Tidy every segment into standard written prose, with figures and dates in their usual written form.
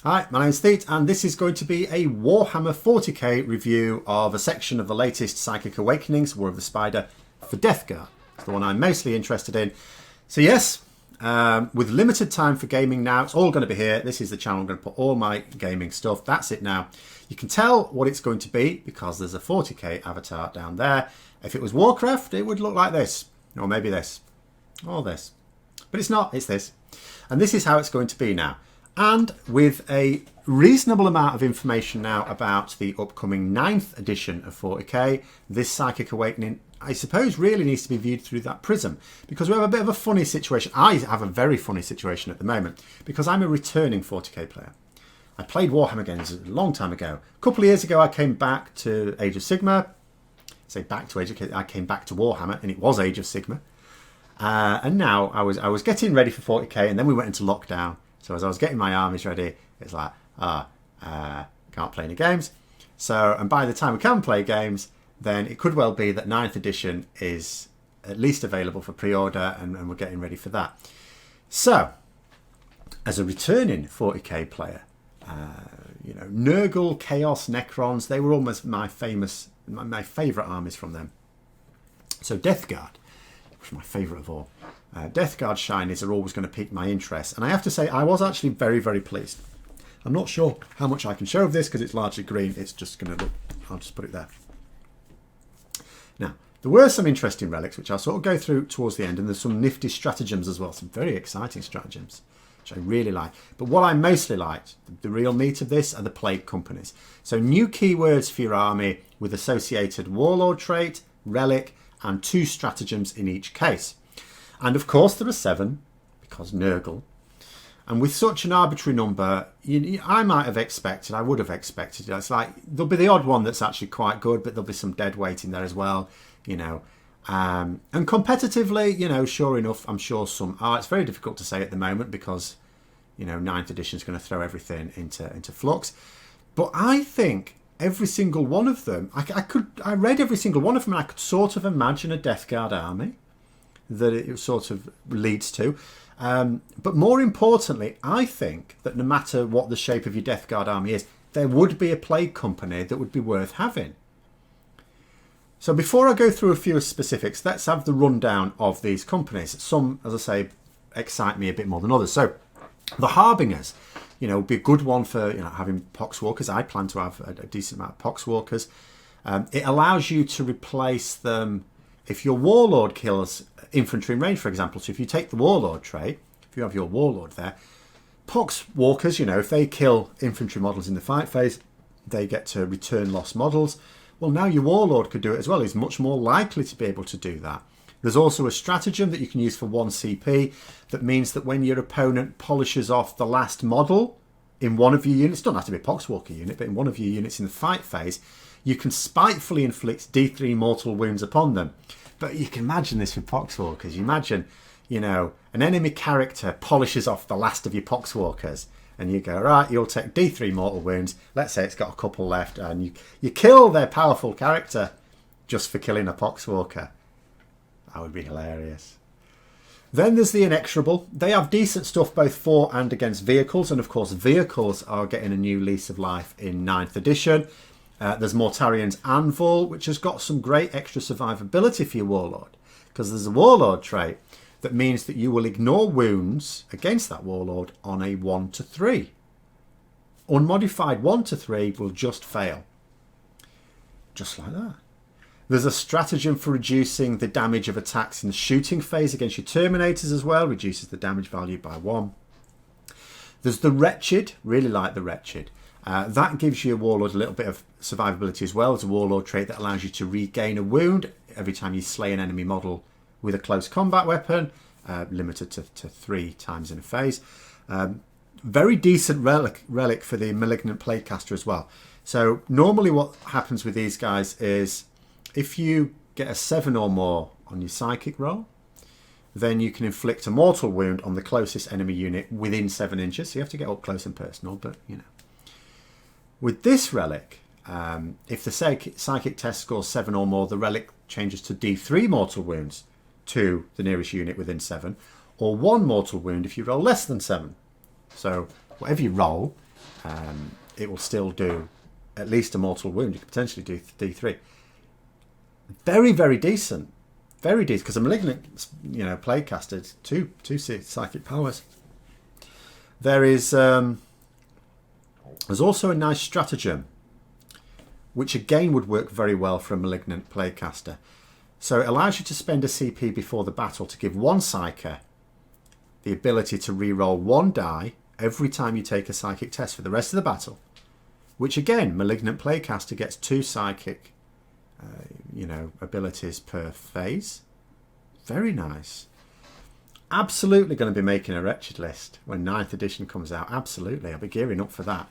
Hi, my name's Thete, and this is going to be a Warhammer 40k review of a section of the latest Psychic Awakenings, War of the Spider, for Death Guard. It's the one I'm mostly interested in. So yes, with limited time for gaming now, it's all going to be here. This is the channel. I'm going to put all my gaming stuff. That's it now. You can tell what it's going to be because there's a 40k avatar down there. If it was Warcraft, it would look like this, or maybe this, or this. But it's not, it's this. And this is how it's going to be now. And with a reasonable amount of information now about the upcoming 9th edition of 40k, this Psychic Awakening, I suppose, really needs to be viewed through that prism. Because we have a bit of a funny situation. I have a very funny situation at the moment. Because I'm a returning 40k player. I played Warhammer games a long time ago. A couple of years ago, I came back to Age of Sigmar. I came back to Warhammer, and it was Age of Sigmar. And now I was getting ready for 40k, and then we went into lockdown. So as I was getting my armies ready, it's like, can't play any games. So, and by the time we can play games, then it could well be that 9th edition is at least available for pre-order, and we're getting ready for that. So, as a returning 40k player, Nurgle, Chaos, Necrons, they were almost my favourite armies from them. So Death Guard, which is my favourite of all. Death Guard shinies are always going to pique my interest. And I have to say, I was actually very, very pleased. I'm not sure how much I can show of this because it's largely green. It's just going to look, I'll just put it there. Now, there were some interesting relics, which I'll sort of go through towards the end. And there's some nifty stratagems as well. Some very exciting stratagems, which I really like. But what I mostly liked, the real meat of this, are the plague companies. So new keywords for your army with associated warlord trait, relic, and 2 stratagems in each case. And of course there are 7, because Nurgle. And with such an arbitrary number, I would have expected, it's like, there'll be the odd one that's actually quite good, but there'll be some dead weight in there as well, And competitively, sure enough, I'm sure some are. It's very difficult to say at the moment because, 9th edition is going to throw everything into flux. But I think every single one of them, I read every single one of them and I could sort of imagine a Death Guard army that it sort of leads to. But more importantly, I think that no matter what the shape of your Death Guard army is, there would be a plague company that would be worth having. So before I go through a few specifics, let's have the rundown of these companies. Some, as I say, excite me a bit more than others. So the Harbingers, would be a good one for having Poxwalkers. I plan to have a decent amount of Poxwalkers. It allows you to replace them if your Warlord kills infantry in range, for example. So if you take the Warlord trait, if you have your Warlord there, Poxwalkers, if they kill infantry models in the fight phase, they get to return lost models. Well, now your Warlord could do it as well. He's much more likely to be able to do that. There's also a stratagem that you can use for 1 CP that means that when your opponent polishes off the last model in one of your units, doesn't have to be a Poxwalker unit, but in one of your units in the fight phase, you can spitefully inflict D3 mortal wounds upon them. But you can imagine this with Poxwalkers. You imagine, an enemy character polishes off the last of your Poxwalkers. And you go, right, you'll take D3 mortal wounds. Let's say it's got a couple left. And you kill their powerful character just for killing a Poxwalker. That would be hilarious. Then there's the Inexorable. They have decent stuff both for and against vehicles. And of course, vehicles are getting a new lease of life in 9th edition. There's Mortarian's Anvil, which has got some great extra survivability for your Warlord. Because there's a Warlord trait that means that you will ignore wounds against that Warlord on a 1 to 3. Unmodified 1 to 3 will just fail. Just like that. There's a stratagem for reducing the damage of attacks in the shooting phase against your Terminators as well. Reduces the damage value by 1. There's the Wretched. Really like the Wretched. That gives your Warlord a little bit of survivability as well. It's a Warlord trait that allows you to regain a wound every time you slay an enemy model with a close combat weapon, limited to 3 times in a phase. Very decent relic for the Malignant Plaguecaster as well. So normally what happens with these guys is if you get a 7 or more on your Psychic roll, then you can inflict a mortal wound on the closest enemy unit within 7 inches. So you have to get up close and personal, but With this relic, if the psychic test scores 7 or more, the relic changes to D3 mortal wounds to the nearest unit within 7, or 1 mortal wound if you roll less than 7. So whatever you roll, it will still do at least a mortal wound. You could potentially do D3. Very, very decent. Very decent, because a malignant, plague caster, two psychic powers. There's also a nice stratagem, which again would work very well for a malignant plague caster. So it allows you to spend a CP before the battle to give one psyker the ability to reroll one die every time you take a psychic test for the rest of the battle, which again, malignant plague caster gets 2 psychic abilities per phase. Very nice. Absolutely going to be making a wretched list when 9th edition comes out. Absolutely, I'll be gearing up for that.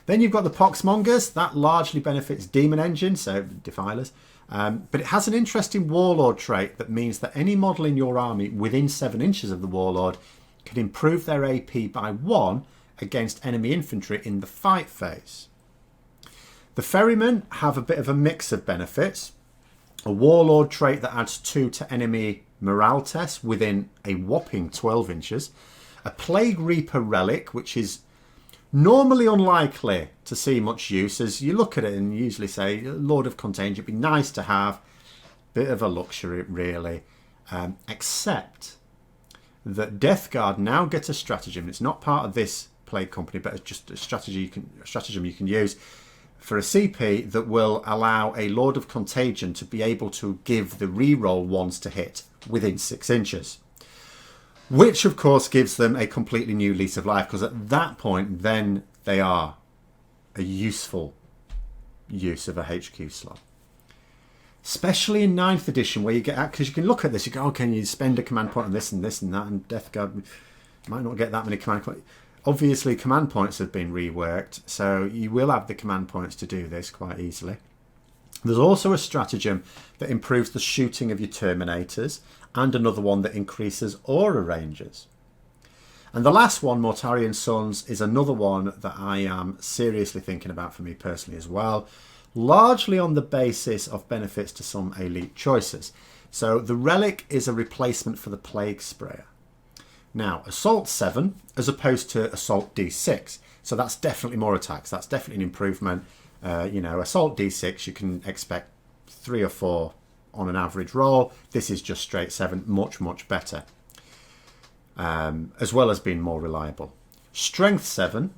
Then you've got the Poxmongers. That largely benefits Demon Engine, so Defilers. But it has an interesting Warlord trait that means that any model in your army within 7 inches of the Warlord can improve their AP by 1 against enemy infantry in the fight phase. The Ferrymen have a bit of a mix of benefits. A Warlord trait that adds 2 to enemy morale tests within a whopping 12 inches. A Plague Reaper relic, which is normally unlikely to see much use, as you look at it and usually say, Lord of Contagion, it'd be nice to have. Bit of a luxury, really. Except that Death Guard now gets a stratagem. It's not part of this Plague Company, but it's just a stratagem you can use for a CP that will allow a Lord of Contagion to be able to give the reroll ones to hit within 6 inches. Which, of course, gives them a completely new lease of life, because at that point, then they are a useful use of a HQ slot. Especially in 9th edition, where you get out, because you can look at this, you go, oh, can you spend a command point on this and this and that, and Death Guard might not get that many command points. Obviously, command points have been reworked, so you will have the command points to do this quite easily. There's also a stratagem that improves the shooting of your Terminators, and another one that increases aura ranges. And the last one, Mortarian Sons, is another one that I am seriously thinking about for me personally as well, largely on the basis of benefits to some elite choices. So the relic is a replacement for the Plague Sprayer. Now, Assault 7 as opposed to Assault D6. So that's definitely more attacks. That's definitely an improvement. Assault D6, you can expect 3 or 4 on an average roll. This is just straight 7, much, much better. As well as being more reliable. Strength 7.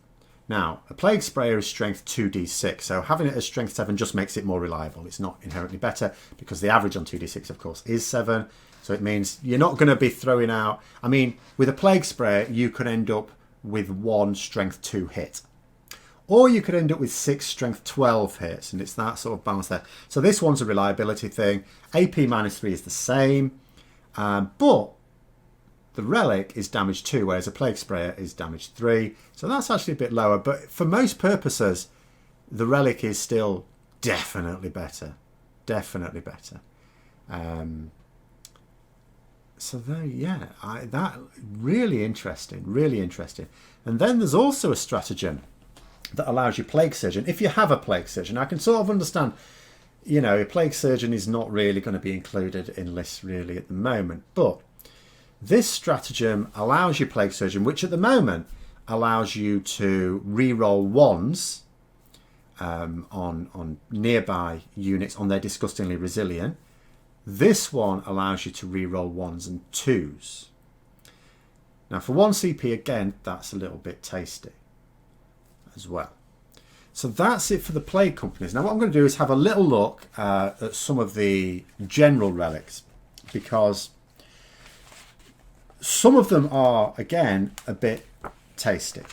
Now, a Plague Sprayer is strength 2d6, so having it as strength 7 just makes it more reliable. It's not inherently better, because the average on 2d6, of course, is 7. So it means you're not going to be throwing out... I mean, with a Plague Sprayer, you could end up with 1 strength 2 hit. Or you could end up with 6 strength 12 hits, and it's that sort of balance there. So this one's a reliability thing. AP -3 is the same, but the relic is damage 2, whereas a Plague Sprayer is damage 3. So that's actually a bit lower, but for most purposes, the relic is still definitely better. Definitely better. So there, yeah, that really interesting, really interesting. And then there's also a stratagem that allows you Plague Surgeon. If you have a Plague Surgeon, I can sort of understand, a Plague Surgeon is not really going to be included in lists really at the moment, but this stratagem allows you Plague Surgeon, which at the moment allows you to re-roll 1s on nearby units on their Disgustingly Resilient. This one allows you to re-roll 1s and 2s. Now for 1 CP, again, that's a little bit tasty as well. So that's it for the Plague Companies. Now what I'm going to do is have a little look at some of the general relics, because some of them are, again, a bit tasty.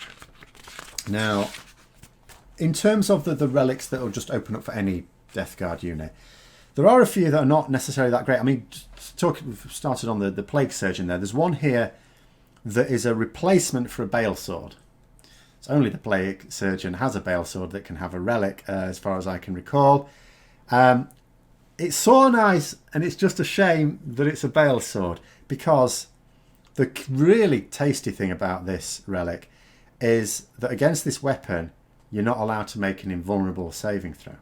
Now, in terms of the relics that will just open up for any Death Guard unit, there are a few that are not necessarily that great. I mean, we've started on the Plague Surgeon there. There's one here that is a replacement for a Bale Sword. It's only the Plague Surgeon has a Bale Sword that can have a relic, as far as I can recall. It's so nice, and it's just a shame that it's a Bale Sword, because the really tasty thing about this relic is that against this weapon, you're not allowed to make an invulnerable saving throw.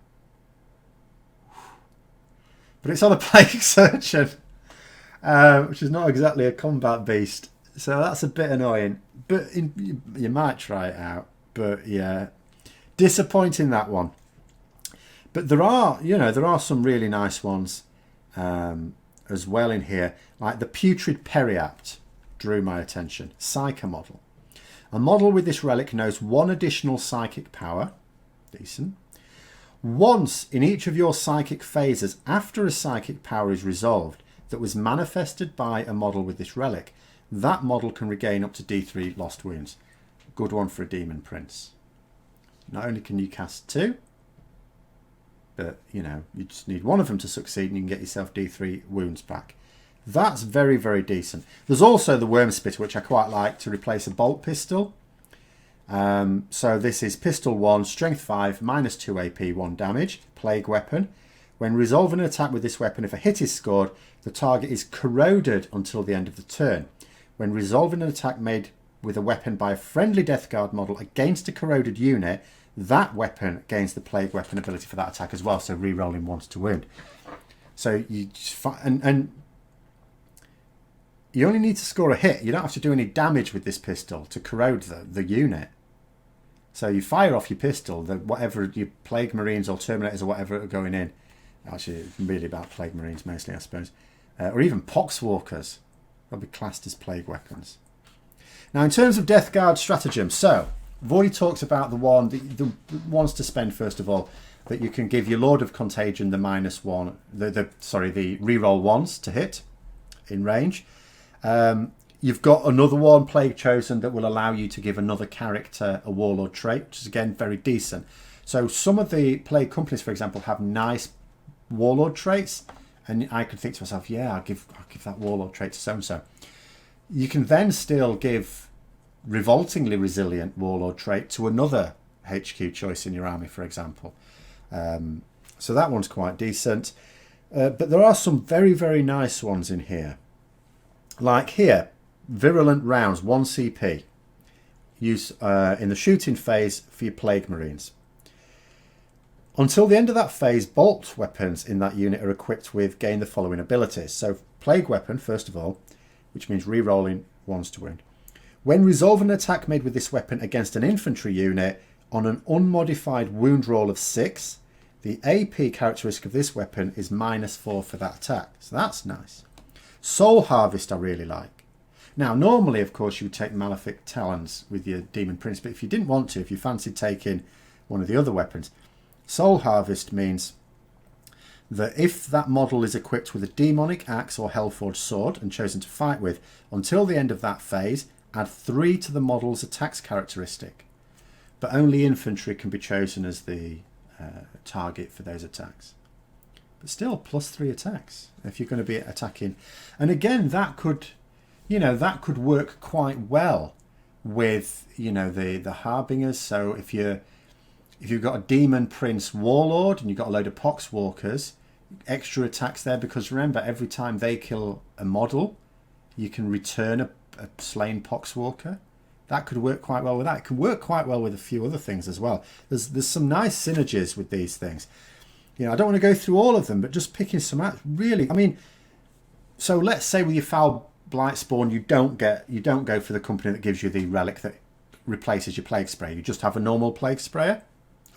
But it's on a Plague Surgeon, which is not exactly a combat beast. So that's a bit annoying. But you might try it out. But yeah, disappointing, that one. But there are, you know, there are some really nice ones as well in here. Like the Putrid Periapt drew my attention. Psyker model. A model with this relic knows 1 additional psychic power. Decent. Once in each of your psychic phases after a psychic power is resolved that was manifested by a model with this relic, that model can regain up to D3 lost wounds. Good one for a Demon Prince. Not only can you cast 2, but you know, you just need 1 of them to succeed and you can get yourself D3 wounds back. That's very, very decent. There's also the Worm Spitter, which I quite like, to replace a bolt pistol. So this is pistol 1, strength 5, minus 2 AP, 1 damage, plague weapon. When resolving an attack with this weapon, if a hit is scored, the target is corroded until the end of the turn. When resolving an attack made with a weapon by a friendly Death Guard model against a corroded unit, that weapon gains the plague weapon ability for that attack as well, so re-rolling once to wound. So you just and you only need to score a hit. You don't have to do any damage with this pistol to corrode the unit. So you fire off your pistol, whatever your Plague Marines or Terminators or whatever are going in. Actually, it's really about Plague Marines mostly, I suppose. Or even Poxwalkers. They'll be classed as plague weapons. Now, in terms of Death Guard stratagems, so I've already talked about the ones to spend first of all, that you can give your Lord of Contagion the -1, the reroll 1s to hit in range. You've got another one, Plague Chosen, that will allow you to give another character a Warlord trait, which is again very decent. So some of the Plague companies, for example, have nice Warlord traits, and I could think to myself, yeah, I'll give that Warlord trait to so-and-so. You can then still give Revoltingly Resilient Warlord trait to another HQ choice in your army, for example. So that one's quite decent. But there are some very, very nice ones in here. Like here, Virulent Rounds, 1 CP. Use in the shooting phase for your Plague Marines. Until the end of that phase, bolt weapons in that unit are equipped with gain the following abilities. So Plague Weapon, first of all, which means re-rolling 1s to wound. When resolving an attack made with this weapon against an infantry unit on an unmodified wound roll of 6, the AP characteristic of this weapon is -4 for that attack. So that's nice. Soul Harvest I really like. Now, normally, of course, you would take Malefic Talons with your Demon Prince, but if you didn't want to, if you fancied taking one of the other weapons, Soul Harvest means that if that model is equipped with a Demonic Axe or Hellforged Sword and chosen to fight with, until the end of that phase, add 3 to the model's attacks characteristic. But only infantry can be chosen as the target for those attacks. But still, +3 attacks if you're going to be attacking. And again, that could, you know, that could work quite well with, you know, the Harbingers. So if you've got a Demon Prince Warlord and you've got a load of Poxwalkers, extra attacks there, because remember, every time they kill a model, you can return a slain Poxwalker. That could work quite well with that. It can work quite well with a few other things as well. There's some nice synergies with these things. You know, I don't want to go through all of them, but just picking some out. Really, I mean, so let's say with your Foul Blightspawn, you don't go for the company that gives you the relic that replaces your Plague Sprayer. You just have a normal Plague Sprayer.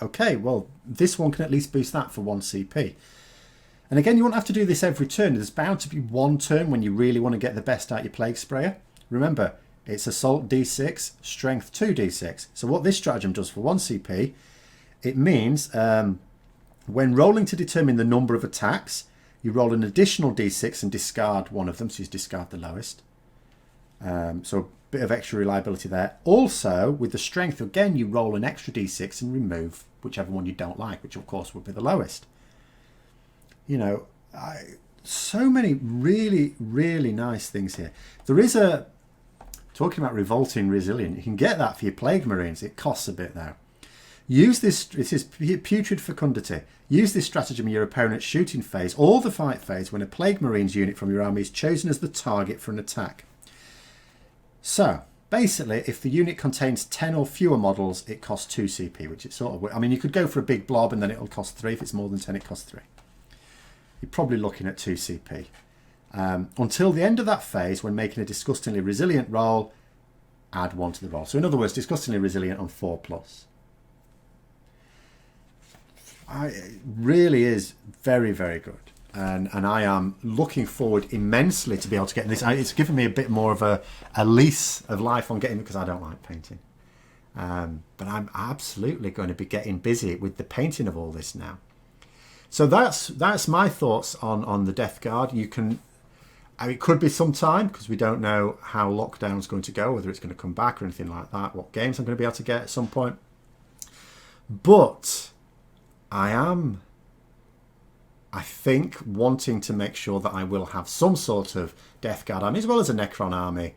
Okay, well, this one can at least boost that for 1 CP. And again, you won't have to do this every turn. There's bound to be one turn when you really want to get the best out of your Plague Sprayer. Remember, it's Assault D6, Strength 2D6. So what this stratagem does for 1 CP, it means when rolling to determine the number of attacks, you roll an additional D6 and discard one of them, so you discard the lowest. So a bit of extra reliability there. Also, with the Strength, again, you roll an extra D6 and remove whichever one you don't like, which of course would be the lowest. You know, so many really, really nice things here. There is a, talking about Revolting Resilient, you can get that for your Plague Marines. It costs a bit though. Use this, it is Putrid Fecundity. Use this stratagem in your opponent's shooting phase or the fight phase when a Plague Marines unit from your army is chosen as the target for an attack. So, basically, if the unit contains 10 or fewer models, it costs 2 CP, which is sort of, I mean, you could go for a big blob and then it'll cost 3. If it's more than 10, it costs 3. You're probably looking at 2 CP. Until the end of that phase, when making a disgustingly resilient roll, add 1 to the roll. So in other words, disgustingly resilient on 4+. It really is very, very good. And I am looking forward immensely to be able to get this. It's given me a bit more of a lease of life on getting, because I don't like painting. But I'm absolutely going to be getting busy with the painting of all this now. So that's my thoughts on the Death Guard. You can, it could be some time, because we don't know how lockdown's going to go, whether it's going to come back or anything like that, what games I'm going to be able to get at some point. But I think, wanting to make sure that I will have some sort of Death Guard army, as well as a Necron army,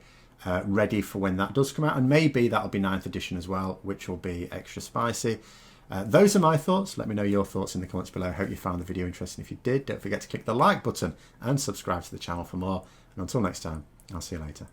ready for when that does come out. And maybe that'll be 9th edition as well, which will be extra spicy. Those are my thoughts. Let me know your thoughts in the comments below. I hope you found the video interesting. If you did, don't forget to click the like button and subscribe to the channel for more. And until next time, I'll see you later.